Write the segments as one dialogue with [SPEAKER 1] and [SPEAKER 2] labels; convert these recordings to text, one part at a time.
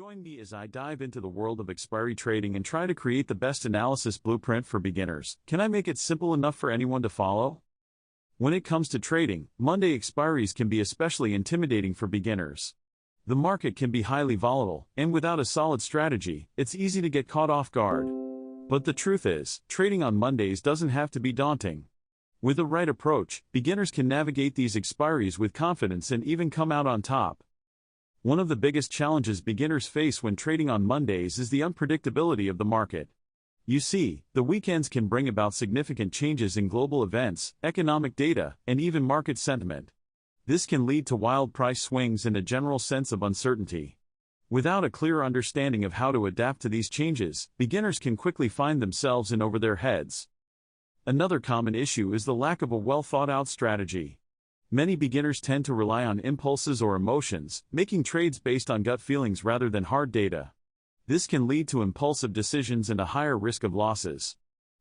[SPEAKER 1] Join me as I dive into the world of expiry trading and try to create the best analysis blueprint for beginners. Can I make it simple enough for anyone to follow? When it comes to trading, Monday expiries can be especially intimidating for beginners. The market can be highly volatile, and without a solid strategy, it's easy to get caught off guard. But the truth is, trading on Mondays doesn't have to be daunting. With the right approach, beginners can navigate these expiries with confidence and even come out on top. One of the biggest challenges beginners face when trading on Mondays is the unpredictability of the market. You see, the weekends can bring about significant changes in global events, economic data, and even market sentiment. This can lead to wild price swings and a general sense of uncertainty. Without a clear understanding of how to adapt to these changes, beginners can quickly find themselves in over their heads. Another common issue is the lack of a well-thought-out strategy. Many beginners tend to rely on impulses or emotions, making trades based on gut feelings rather than hard data. This can lead to impulsive decisions and a higher risk of losses.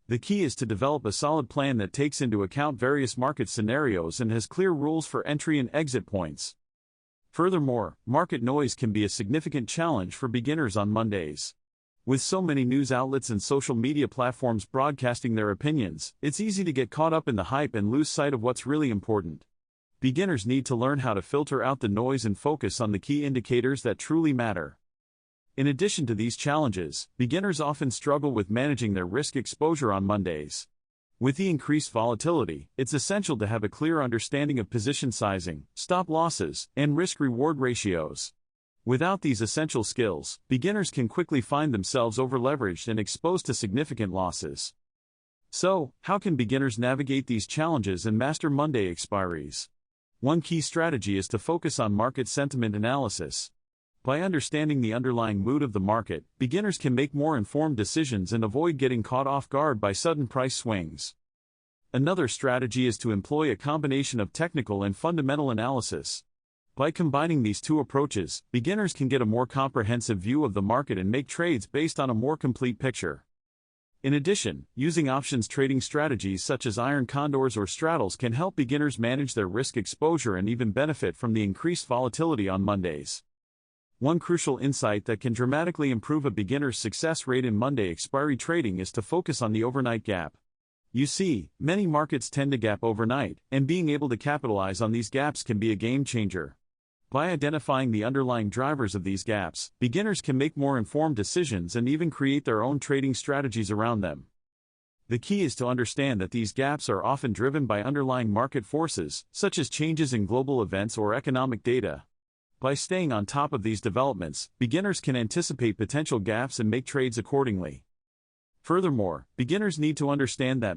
[SPEAKER 1] The key is to develop a solid plan that takes into account various market scenarios and has clear rules for entry and exit points. Furthermore, market noise can be a significant challenge for beginners on Mondays. With so many news outlets and social media platforms broadcasting their opinions, it's easy to get caught up in the hype and lose sight of what's really important. Beginners need to learn how to filter out the noise and focus on the key indicators that truly matter. In addition to these challenges, beginners often struggle with managing their risk exposure on Mondays. With the increased volatility, it's essential to have a clear understanding of position sizing, stop losses, and risk-reward ratios. Without these essential skills, beginners can quickly find themselves over-leveraged and exposed to significant losses. So, how can beginners navigate these challenges and master Monday expiries? One key strategy is to focus on market sentiment analysis. By understanding the underlying mood of the market, beginners can make more informed decisions and avoid getting caught off guard by sudden price swings. Another strategy is to employ a combination of technical and fundamental analysis. By combining these two approaches, beginners can get a more comprehensive view of the market and make trades based on a more complete picture. In addition, using options trading strategies such as iron condors or straddles can help beginners manage their risk exposure and even benefit from the increased volatility on Mondays. One crucial insight that can dramatically improve a beginner's success rate in Monday expiry trading is to focus on the overnight gap. You see, many markets tend to gap overnight, and being able to capitalize on these gaps can be a game changer. By identifying the underlying drivers of these gaps, beginners can make more informed decisions and even create their own trading strategies around them. The key is to understand that these gaps are often driven by underlying market forces, such as changes in global events or economic data. By staying on top of these developments, beginners can anticipate potential gaps and make trades accordingly. Furthermore, beginners need to understand that